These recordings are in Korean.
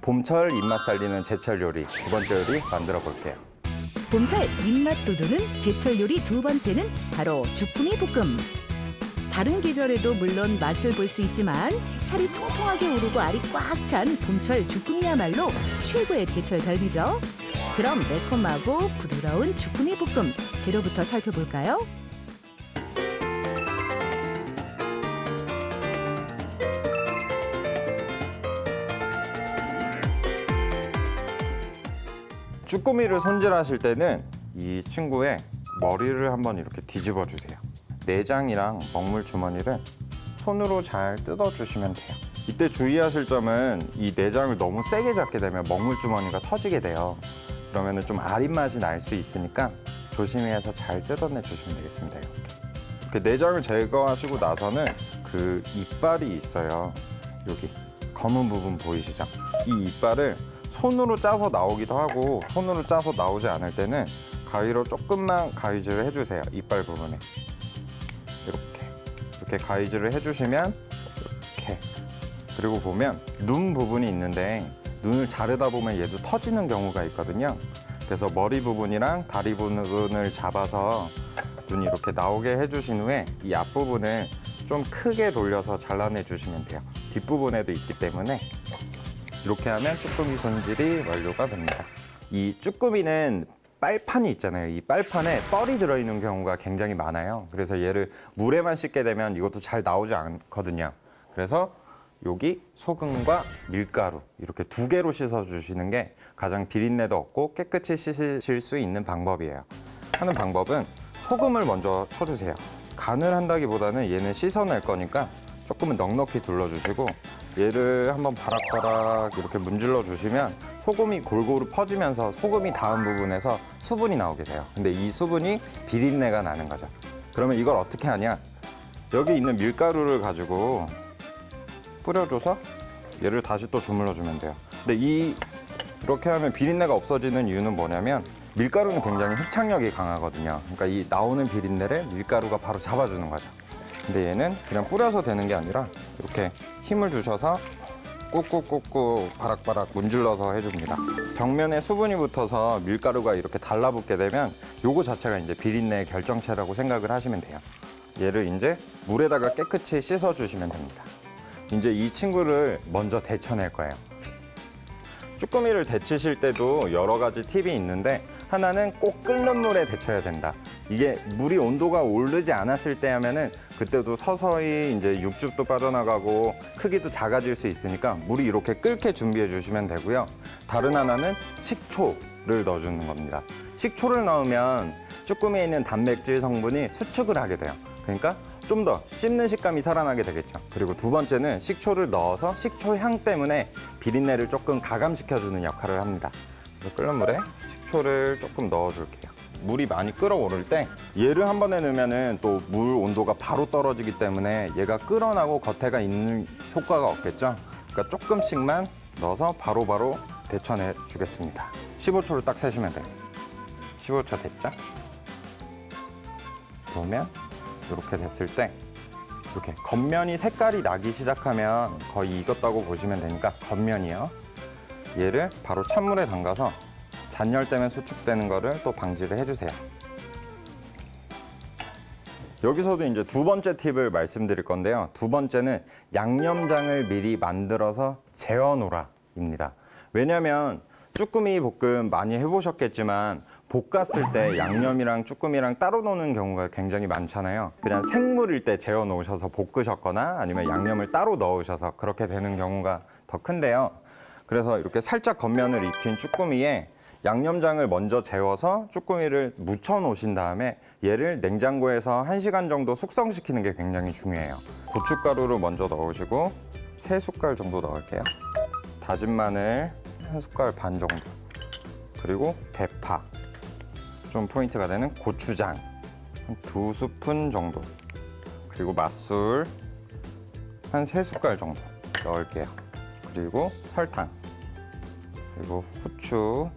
봄철 입맛 살리는 제철 요리 두 번째 요리 만들어 볼게요. 봄철 입맛 돋우는 제철 요리 두 번째는 바로 주꾸미 볶음. 다른 계절에도 물론 맛을 볼 수 있지만 살이 통통하게 오르고 알이 꽉 찬 봄철 주꾸미야말로 최고의 제철 별미죠. 그럼 매콤하고 부드러운 주꾸미 볶음 재료부터 살펴볼까요? 쭈꾸미를 손질하실 때는 이 친구의 머리를 한번 이렇게 뒤집어 주세요. 내장이랑 먹물 주머니를 손으로 잘 뜯어 주시면 돼요. 이때 주의하실 점은 이 내장을 너무 세게 잡게 되면 먹물 주머니가 터지게 돼요. 그러면 좀 아린 맛이 날 수 있으니까 조심해서 잘 뜯어내 주시면 되겠습니다. 이렇게 내장을 제거하시고 나서는 그 이빨이 있어요. 여기 검은 부분 보이시죠? 이 이빨을 손으로 짜서 나오기도 하고 손으로 짜서 나오지 않을 때는 가위로 조금만 가위질을 해주세요. 이빨 부분에 이렇게 가위질을 해주시면 이렇게. 그리고 보면 눈 부분이 있는데 눈을 자르다 보면 얘도 터지는 경우가 있거든요. 그래서 머리 부분이랑 다리 부분을 잡아서 눈이 이렇게 나오게 해주신 후에 이 앞부분을 좀 크게 돌려서 잘라내 주시면 돼요. 뒷부분에도 있기 때문에 이렇게 하면 쭈꾸미 손질이 완료가 됩니다. 이 쭈꾸미는 빨판이 있잖아요. 이 빨판에 뻘이 들어있는 경우가 굉장히 많아요. 그래서 얘를 물에만 씻게 되면 이것도 잘 나오지 않거든요. 그래서 여기 소금과 밀가루 이렇게 두 개로 씻어 주시는 게 가장 비린내도 없고 깨끗이 씻으실 수 있는 방법이에요. 하는 방법은 소금을 먼저 쳐주세요. 간을 한다기보다는 얘는 씻어낼 거니까 조금은 넉넉히 둘러주시고 얘를 한번 바락바락 이렇게 문질러 주시면 소금이 골고루 퍼지면서 소금이 닿은 부분에서 수분이 나오게 돼요. 근데 이 수분이 비린내가 나는 거죠. 그러면 이걸 어떻게 하냐? 여기 있는 밀가루를 가지고 뿌려줘서 얘를 다시 또 주물러 주면 돼요. 근데 이렇게 하면 비린내가 없어지는 이유는 뭐냐면 밀가루는 굉장히 흡착력이 강하거든요. 그러니까 이 나오는 비린내를 밀가루가 바로 잡아주는 거죠. 근데 얘는 그냥 뿌려서 되는 게 아니라 이렇게 힘을 주셔서 꾹꾹꾹꾹 바락바락 문질러서 해줍니다. 벽면에 수분이 붙어서 밀가루가 이렇게 달라붙게 되면 요거 자체가 이제 비린내의 결정체라고 생각을 하시면 돼요. 얘를 이제 물에다가 깨끗이 씻어주시면 됩니다. 이제 이 친구를 먼저 데쳐낼 거예요. 쭈꾸미를 데치실 때도 여러 가지 팁이 있는데 하나는 꼭 끓는 물에 데쳐야 된다. 이게 물이 온도가 오르지 않았을 때 하면은 그때도 서서히 이제 육즙도 빠져나가고 크기도 작아질 수 있으니까 물이 이렇게 끓게 준비해 주시면 되고요. 다른 하나는 식초를 넣어주는 겁니다. 식초를 넣으면 쭈꾸미에 있는 단백질 성분이 수축을 하게 돼요. 그러니까 좀 더 씹는 식감이 살아나게 되겠죠. 그리고 두 번째는 식초를 넣어서 식초 향 때문에 비린내를 조금 가감시켜주는 역할을 합니다. 그래서 끓는 물에 식초를 조금 넣어줄게요. 물이 많이 끓어오를 때 얘를 한 번에 넣으면 또 물 온도가 바로 떨어지기 때문에 얘가 끓어나고 겉에가 있는 효과가 없겠죠. 그러니까 조금씩만 넣어서 바로바로 데쳐내 주겠습니다. 15초를 딱 세시면 돼요. 15초 됐죠? 그러면 이렇게 됐을 때 이렇게 겉면이 색깔이 나기 시작하면 거의 익었다고 보시면 되니까 겉면이요. 얘를 바로 찬물에 담가서 잔열 때문에 수축되는 거를 또 방지를 해주세요. 여기서도 이제 두 번째 팁을 말씀드릴 건데요. 두 번째는 양념장을 미리 만들어서 재워놓으라입니다. 왜냐면 쭈꾸미 볶음 많이 해보셨겠지만 볶았을 때 양념이랑 쭈꾸미랑 따로 노는 경우가 굉장히 많잖아요. 그냥 생물일 때 재워 놓으셔서 볶으셨거나 아니면 양념을 따로 넣으셔서 그렇게 되는 경우가 더 큰데요. 그래서 이렇게 살짝 겉면을 익힌 쭈꾸미에 양념장을 먼저 재워서 쭈꾸미를 묻혀 놓으신 다음에 얘를 냉장고에서 1시간 정도 숙성시키는 게 굉장히 중요해요. 고춧가루를 먼저 넣으시고 3숟갈 정도 넣을게요. 다진 마늘 1숟갈 반 정도, 그리고 대파, 좀 포인트가 되는 고추장 한 2스푼 정도, 그리고 맛술 한 3숟갈 정도 넣을게요. 그리고 설탕, 그리고 후추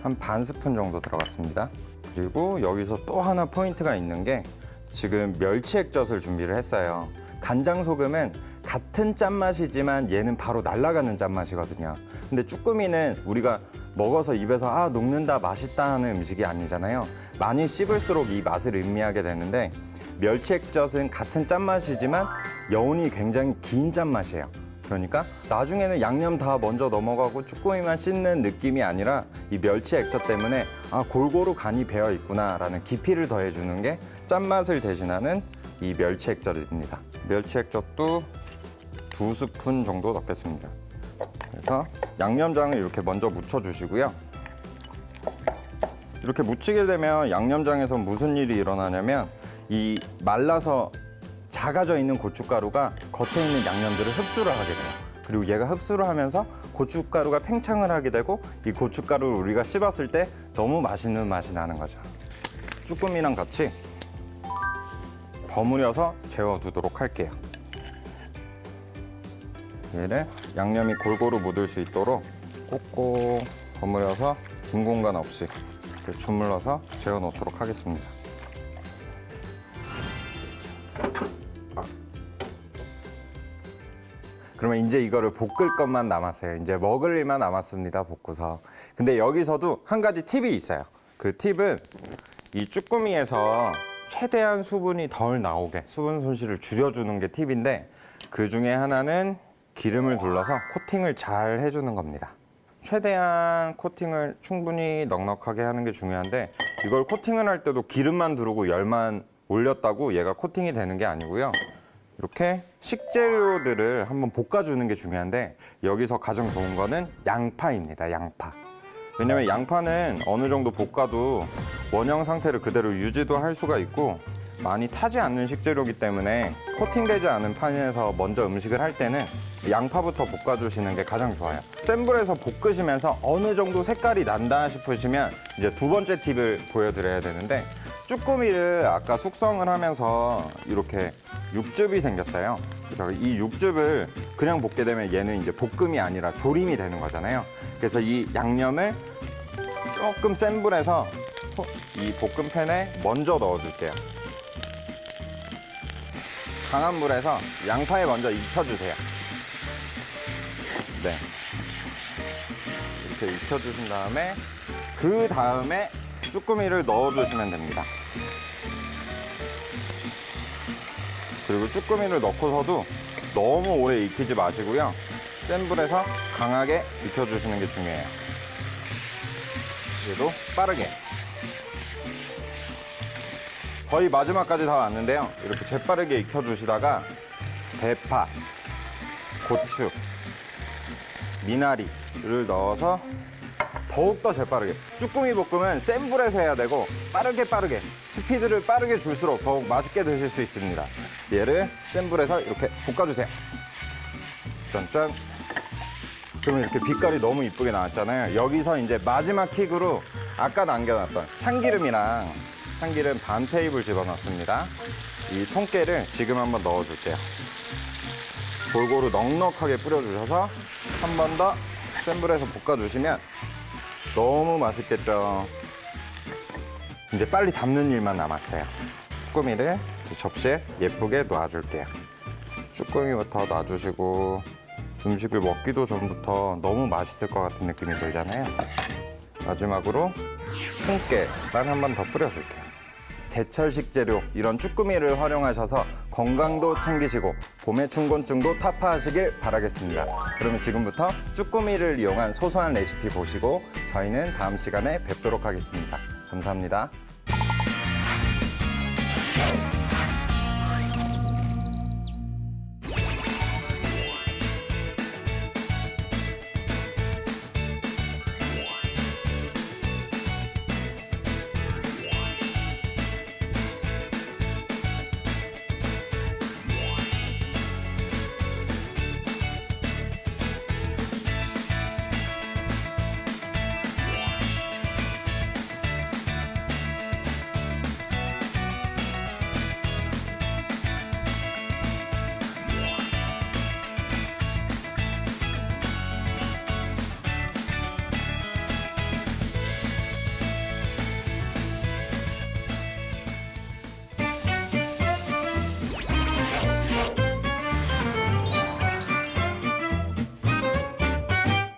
한 반 스푼 정도 들어갔습니다. 그리고 여기서 또 하나 포인트가 있는 게 지금 멸치 액젓을 준비를 했어요. 간장 소금은 같은 짠맛이지만 얘는 바로 날아가는 짠맛이거든요. 근데 쭈꾸미는 우리가 먹어서 입에서 녹는다 맛있다 하는 음식이 아니잖아요. 많이 씹을수록 이 맛을 음미하게 되는데 멸치액젓은 같은 짠맛이지만 여운이 굉장히 긴 짠맛이에요. 그러니까 나중에는 양념 다 먼저 넘어가고 쭈꾸미만 씹는 느낌이 아니라 이 멸치액젓 때문에 골고루 간이 배어 있구나 라는 깊이를 더해주는 게 짠맛을 대신하는 이 멸치액젓입니다. 멸치액젓도 2스푼 정도 넣겠습니다. 그래서 양념장을 이렇게 먼저 묻혀주시고요. 이렇게 묻히게 되면 양념장에서 무슨 일이 일어나냐면 이 말라서 작아져 있는 고춧가루가 겉에 있는 양념들을 흡수를 하게 돼요. 그리고 얘가 흡수를 하면서 고춧가루가 팽창을 하게 되고 이 고춧가루를 우리가 씹었을 때 너무 맛있는 맛이 나는 거죠. 쭈꾸미랑 같이 버무려서 재워두도록 할게요. 얘를 양념이 골고루 묻을 수 있도록 꼭꼭 버무려서 빈 공간 없이 이렇게 주물러서 재워놓도록 하겠습니다. 그러면 이제 이거를 볶을 것만 남았어요. 이제 먹을 일만 남았습니다, 볶고서. 근데 여기서도 한 가지 팁이 있어요. 그 팁은 이 쭈꾸미에서 최대한 수분이 덜 나오게 수분 손실을 줄여주는 게 팁인데 그 중에 하나는 기름을 둘러서 코팅을 잘 해주는 겁니다. 최대한 코팅을 충분히 넉넉하게 하는 게 중요한데 이걸 코팅을 할 때도 기름만 두르고 열만 올렸다고 얘가 코팅이 되는 게 아니고요. 이렇게 식재료들을 한번 볶아주는 게 중요한데 여기서 가장 좋은 거는 양파입니다. 양파. 왜냐면 양파는 어느 정도 볶아도 원형 상태를 그대로 유지도 할 수가 있고 많이 타지 않는 식재료이기 때문에 코팅되지 않은 판에서 먼저 음식을 할 때는 양파부터 볶아주시는 게 가장 좋아요. 센 불에서 볶으시면서 어느 정도 색깔이 난다 싶으시면 이제 두 번째 팁을 보여드려야 되는데 쭈꾸미를 아까 숙성을 하면서 이렇게 육즙이 생겼어요. 그래서 이 육즙을 그냥 볶게 되면 얘는 이제 볶음이 아니라 조림이 되는 거잖아요. 그래서 이 양념을 조금 센 불에서 이 볶음팬에 먼저 넣어줄게요. 강한 불에서 양파에 먼저 익혀주세요. 네. 이렇게 익혀주신 다음에 그 다음에 쭈꾸미를 넣어주시면 됩니다. 그리고 쭈꾸미를 넣고서도 너무 오래 익히지 마시고요. 센 불에서 강하게 익혀주시는 게 중요해요. 그래도 빠르게. 거의 마지막까지 다 왔는데요. 이렇게 재빠르게 익혀주시다가 대파, 고추, 미나리를 넣어서 더욱더 재빠르게. 쭈꾸미 볶음은 센 불에서 해야 되고 빠르게 스피드를 빠르게 줄수록 더욱 맛있게 드실 수 있습니다. 얘를 센 불에서 이렇게 볶아주세요. 짠짠. 그러면 이렇게 빛깔이 너무 이쁘게 나왔잖아요. 여기서 이제 마지막 킥으로 아까 남겨놨던 참기름 반 테이블 집어넣습니다. 이 통깨를 지금 한번 넣어줄게요. 골고루 넉넉하게 뿌려주셔서 한 번 더 센 불에서 볶아주시면 너무 맛있겠죠. 이제 빨리 담는 일만 남았어요. 쭈꾸미를 접시에 예쁘게 놔줄게요. 쭈꾸미부터 놔주시고 음식을 먹기도 전부터 너무 맛있을 것 같은 느낌이 들잖아요. 마지막으로 통깨만 한 번 더 뿌려줄게요. 제철 식재료 이런 쭈꾸미를 활용하셔서 건강도 챙기시고 봄의 춘곤증도 타파하시길 바라겠습니다. 그러면 지금부터 쭈꾸미를 이용한 소소한 레시피 보시고 저희는 다음 시간에 뵙도록 하겠습니다. 감사합니다.